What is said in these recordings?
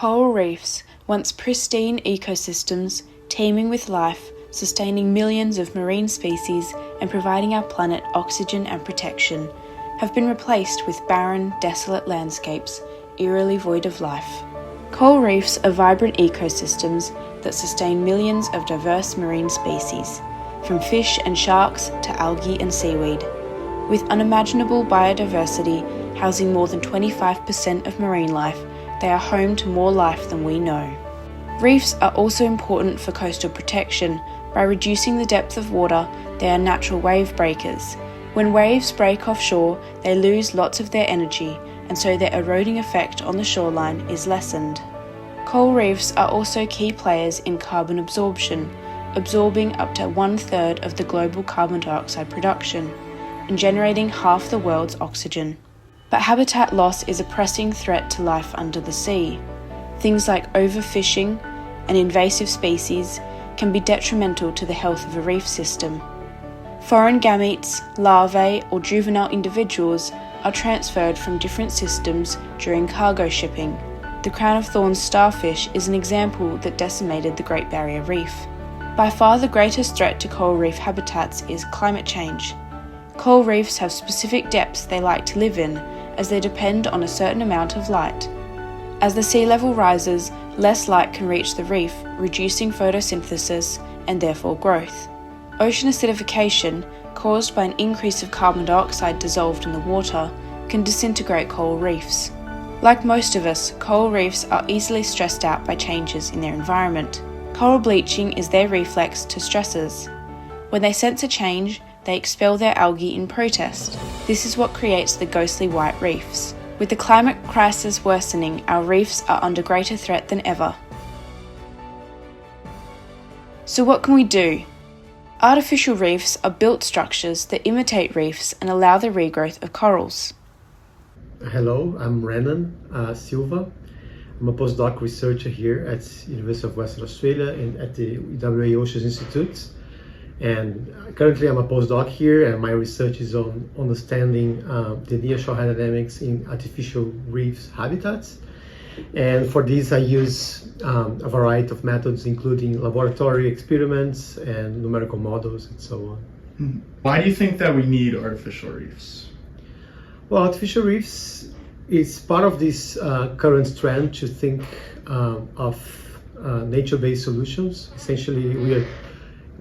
Coral reefs, once pristine ecosystems, teeming with life, sustaining millions of marine species and providing our planet oxygen and protection, have been replaced with barren, desolate landscapes, eerily void of life. Coral reefs are vibrant ecosystems that sustain millions of diverse marine species, from fish and sharks to algae and seaweed. With unimaginable biodiversity housing more than 25% of marine life, they are home to more life than we know. Reefs are also important for coastal protection. By reducing the depth of water, they are natural wave breakers. When waves break offshore, they lose lots of their energy, and so their eroding effect on the shoreline is lessened. Coral reefs are also key players in carbon absorption, absorbing up to 1/3 of the global carbon dioxide production, and generating half the world's oxygen. But habitat loss is a pressing threat to life under the sea. Things like overfishing and invasive species can be detrimental to the health of a reef system. Foreign gametes, larvae, or juvenile individuals are transferred from different systems during cargo shipping. The crown of thorns starfish is an example that decimated the Great Barrier Reef. By far the greatest threat to coral reef habitats is climate change. Coral reefs have specific depths they like to live in, as they depend on a certain amount of light. As the sea level rises, less light can reach the reef, reducing photosynthesis and therefore growth. Ocean acidification, caused by an increase of carbon dioxide dissolved in the water, can disintegrate coral reefs. Like most of us, coral reefs are easily stressed out by changes in their environment. Coral bleaching is their reflex to stresses. When they sense a change, they expel their algae in protest. This is what creates the ghostly white reefs. With the climate crisis worsening, our reefs are under greater threat than ever. So what can we do? Artificial reefs are built structures that imitate reefs and allow the regrowth of corals. Hello, I'm Renan Silva. I'm a postdoc researcher here at University of Western Australia and at the UWA Oceans Institute. And currently I'm a postdoc here, and my research is on understanding the nearshore hydrodynamics in artificial reefs habitats. And for this I use a variety of methods, including laboratory experiments and numerical models and so on. Why do you think that we need artificial reefs? Well, artificial reefs is part of this current trend to think of nature-based solutions. Essentially,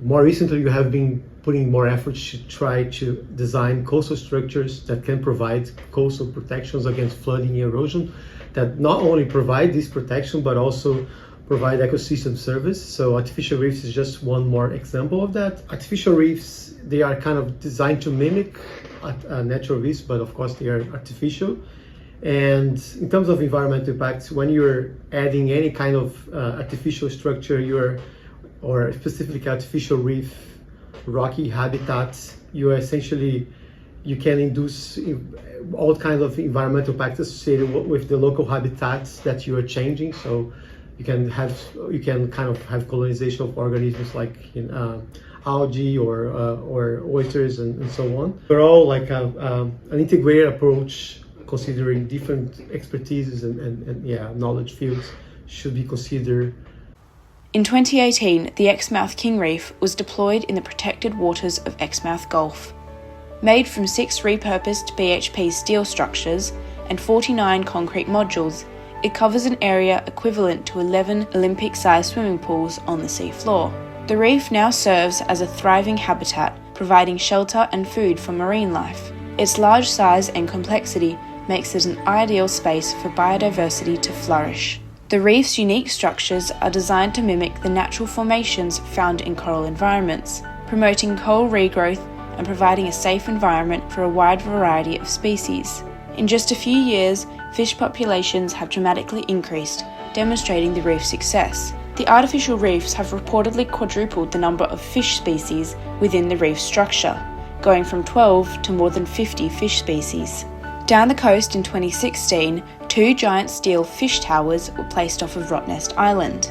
more recently, you have been putting more effort to try to design coastal structures that can provide coastal protections against flooding and erosion, that not only provide this protection, but also provide ecosystem service. So artificial reefs is just one more example of that. Artificial reefs, they are kind of designed to mimic natural reefs, but of course they are artificial. And in terms of environmental impacts, when you're adding any kind of artificial structure, or specifically artificial reef, rocky habitats, you can induce all kinds of environmental impacts associated with the local habitats that you are changing. So you can kind of have colonization of organisms like algae or oysters and so on. They're all like an integrated approach, considering different expertises and knowledge fields should be considered. In 2018, the Exmouth King Reef was deployed in the protected waters of Exmouth Gulf. Made from 6 repurposed BHP steel structures and 49 concrete modules, it covers an area equivalent to 11 Olympic-sized swimming pools on the seafloor. The reef now serves as a thriving habitat, providing shelter and food for marine life. Its large size and complexity makes it an ideal space for biodiversity to flourish. The reef's unique structures are designed to mimic the natural formations found in coral environments, promoting coral regrowth and providing a safe environment for a wide variety of species. In just a few years, fish populations have dramatically increased, demonstrating the reef's success. The artificial reefs have reportedly quadrupled the number of fish species within the reef structure, going from 12 to more than 50 fish species. Down the coast in 2016, 2 giant steel fish towers were placed off of Rottnest Island.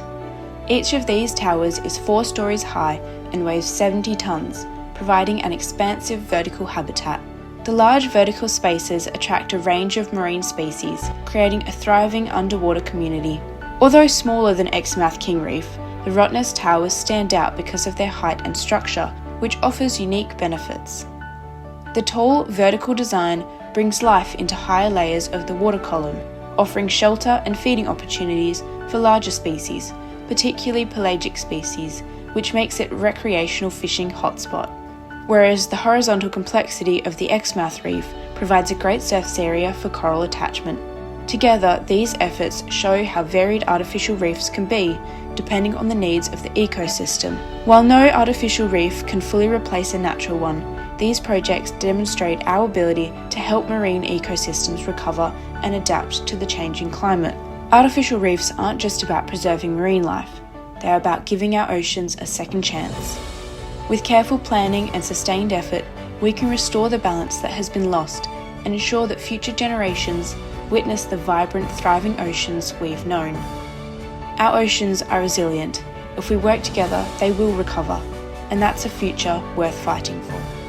Each of these towers is 4 stories high and weighs 70 tonnes, providing an expansive vertical habitat. The large vertical spaces attract a range of marine species, creating a thriving underwater community. Although smaller than Exmouth King Reef, the Rottnest Towers stand out because of their height and structure, which offers unique benefits. The tall, vertical design brings life into higher layers of the water column, offering shelter and feeding opportunities for larger species, particularly pelagic species, which makes it a recreational fishing hotspot. Whereas the horizontal complexity of the Exmouth Reef provides a great surface area for coral attachment. Together, these efforts show how varied artificial reefs can be, depending on the needs of the ecosystem. While no artificial reef can fully replace a natural one, these projects demonstrate our ability to help marine ecosystems recover and adapt to the changing climate. Artificial reefs aren't just about preserving marine life, they are about giving our oceans a second chance. With careful planning and sustained effort, we can restore the balance that has been lost and ensure that future generations witness the vibrant, thriving oceans we've known. Our oceans are resilient. If we work together, they will recover, and that's a future worth fighting for.